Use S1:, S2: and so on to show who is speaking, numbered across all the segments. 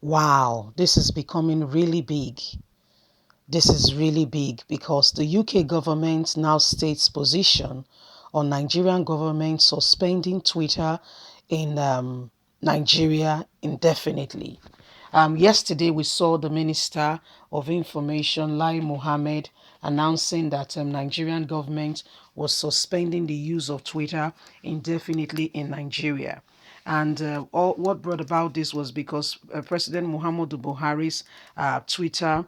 S1: Wow, this is becoming really big. This is really big because the UK government now states position on Nigerian government suspending Twitter in Nigeria indefinitely. Yesterday, we saw the Minister of Information, Lai Mohammed, announcing that Nigerian government was suspending the use of Twitter indefinitely in Nigeria. And what brought about this was because President Muhammadu Buhari's Twitter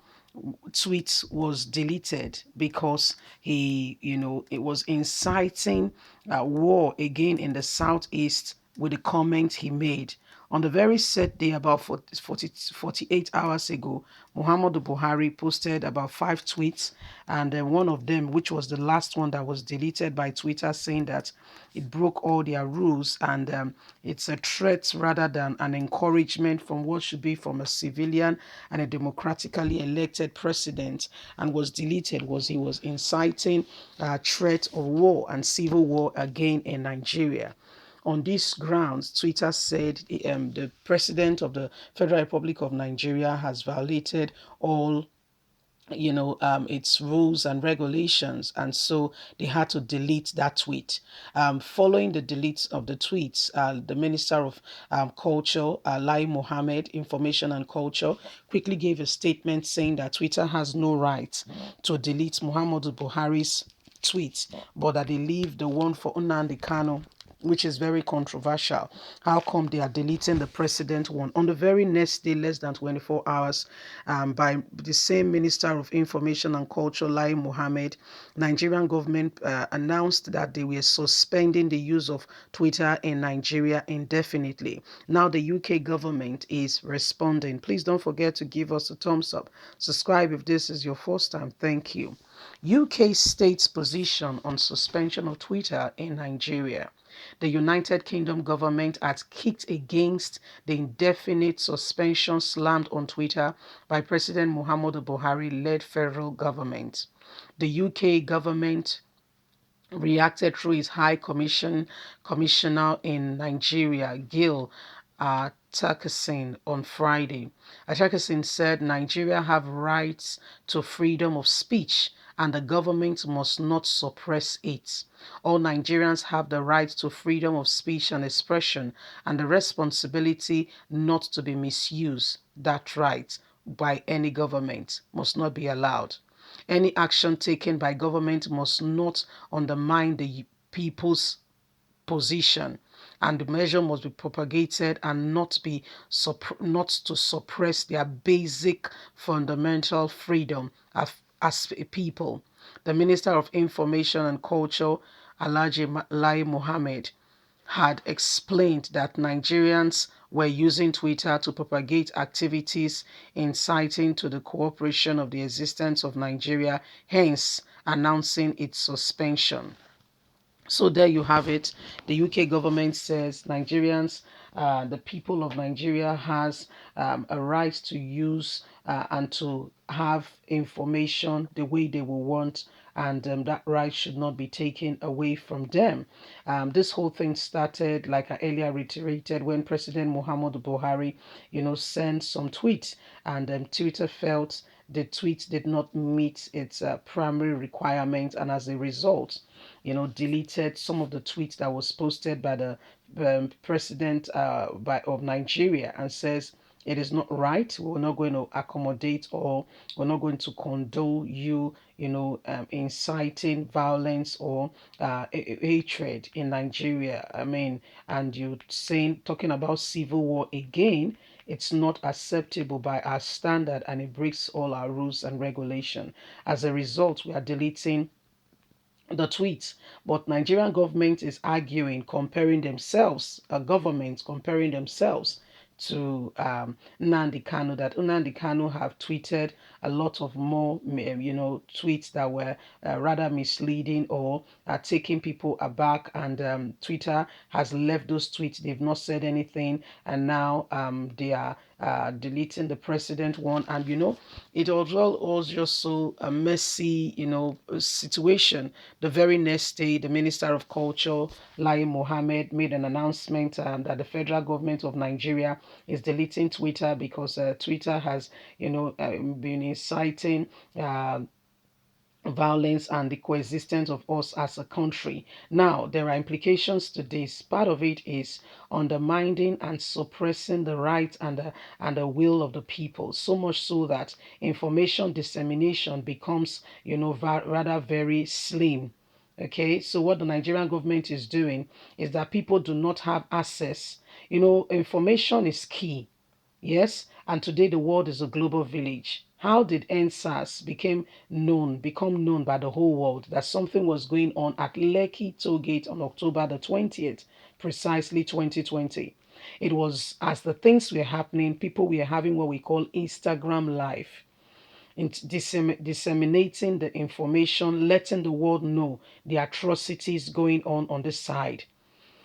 S1: tweet was deleted because it was inciting war again in the southeast with the comment he made. On the very set day, about 48 hours ago, Muhammadu Buhari posted about 5 tweets, and then one of them, which was the last one that was deleted by Twitter, saying that it broke all their rules and it's a threat rather than an encouragement from what should be from a civilian and a democratically elected president, and was deleted was he was inciting a threat of war and civil war again in Nigeria. On these grounds, Twitter said the president of the Federal Republic of Nigeria has violated all its rules and regulations, and so they had to delete that tweet. Following the delete of the tweets, the Minister of Culture, Lai Mohammed, Information and Culture, quickly gave a statement saying that Twitter has no right to delete Muhammadu Buhari's tweet, but that they leave the one for Nnamdi Kanu, which is very controversial. How come they are deleting the president one? On the very next day, less than 24 hours, by the same Minister of Information and Culture, Lai Mohammed, Nigerian government announced that they were suspending the use of Twitter in Nigeria indefinitely. Now the UK government is responding. Please don't forget to give us a thumbs up. Subscribe if this is your first time. Thank you. UK states position on suspension of Twitter in Nigeria. The United Kingdom government has kicked against the indefinite suspension slammed on Twitter by President Muhammadu Buhari-led federal government. The UK government reacted through his commissioner in Nigeria, Gil Atakasin, on Friday. Atakasin said Nigeria have rights to freedom of speech and the government must not suppress it. All Nigerians have the right to freedom of speech and expression and the responsibility not to be misused. That right by any government must not be allowed. Any action taken by government must not undermine the people's position, and the measure must be propagated and not to suppress their basic fundamental freedom as a people. The Minister of Information and Culture, Alhaji Lai Mohammed, had explained that Nigerians were using Twitter to propagate activities inciting to the cooperation of the existence of Nigeria, hence announcing its suspension. So there you have it. The UK government says Nigerians, the people of Nigeria has a right to use and to have information the way they will want, and that right should not be taken away from them. This whole thing started, like I earlier reiterated, when President Muhammadu Buhari, sent some tweets, and Twitter felt the tweet did not meet its primary requirement, and as a result, deleted some of the tweets that was posted by the president of Nigeria, and says it is not right. We're not going to accommodate, or we're not going to condone you, inciting violence or hatred in Nigeria. I mean, and you talking about civil war again. It's not acceptable by our standard, and it breaks all our rules and regulation. As a result, we are deleting the tweets. But Nigerian government is arguing, comparing themselves, governments comparing themselves to Nnamdi Kanu, that Nnamdi Kanu have tweeted a lot of more, tweets that were rather misleading or taking people aback, and Twitter has left those tweets. They've not said anything, and now they are deleting the president one. And, it was just so a messy, situation. The very next day, the Minister of Culture, Lai Mohammed, made an announcement that the federal government of Nigeria is deleting Twitter because Twitter has, been inciting violence and the coexistence of us as a country. Now, there are implications to this. Part of it is undermining and suppressing the rights and the will of the people, so much so that information dissemination becomes, rather very slim. Okay, so what the Nigerian government is doing is that people do not have access. Information is key. Yes, and today the world is a global village. How did NSAS become known by the whole world that something was going on at Lekki Tollgate on October the 20th, precisely 2020? It was as the things were happening, people were having what we call Instagram Live, disseminating the information, letting the world know the atrocities going on this side.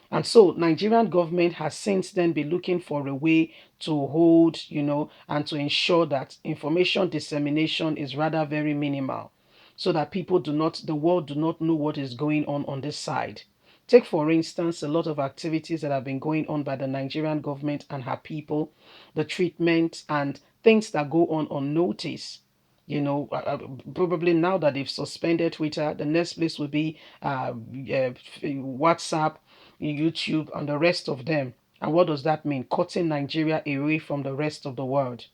S1: And so Nigerian government has since then been looking for a way to hold, and to ensure that information dissemination is rather very minimal so that the world do not know what is going on this side. Take, for instance, a lot of activities that have been going on by the Nigerian government and her people, the treatment and things that go on unnoticed. Probably now that they've suspended Twitter, the next place will be WhatsApp, YouTube, and the rest of them. And what does that mean? Cutting Nigeria away from the rest of the world,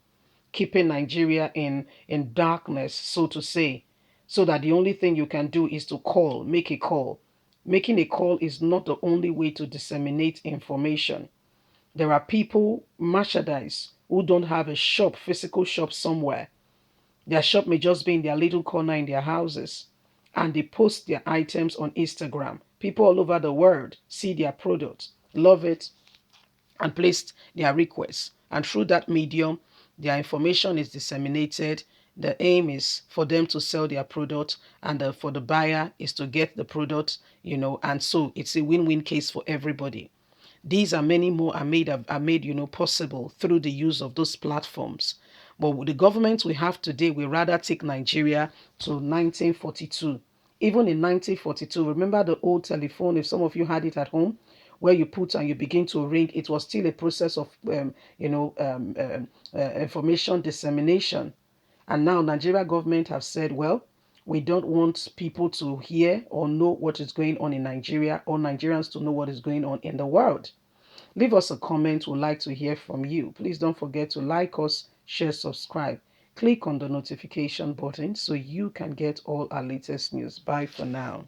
S1: keeping Nigeria in darkness, so to say, so that the only thing you can do is to make a call. Making a call is not the only way to disseminate information. There are people, merchandise, who don't have a shop, physical shop somewhere. Their shop may just be in their little corner in their houses, and they post their items on Instagram. People all over the world see their product, love it, and place their requests. And through that medium, their information is disseminated. The aim is for them to sell their product, and for the buyer is to get the product, and so it's a win-win case for everybody. These are many more are made possible through the use of those platforms. But with the government we have today, we rather take Nigeria to 1942. Even in 1942, remember the old telephone, if some of you had it at home, where you put and you begin to ring, it was still a process of information dissemination. And now Nigeria government have said, well, we don't want people to hear or know what is going on in Nigeria, or Nigerians to know what is going on in the world. Leave us a comment. We'd like to hear from you. Please don't forget to like us, share, subscribe. Click on the notification button so you can get all our latest news. Bye for now.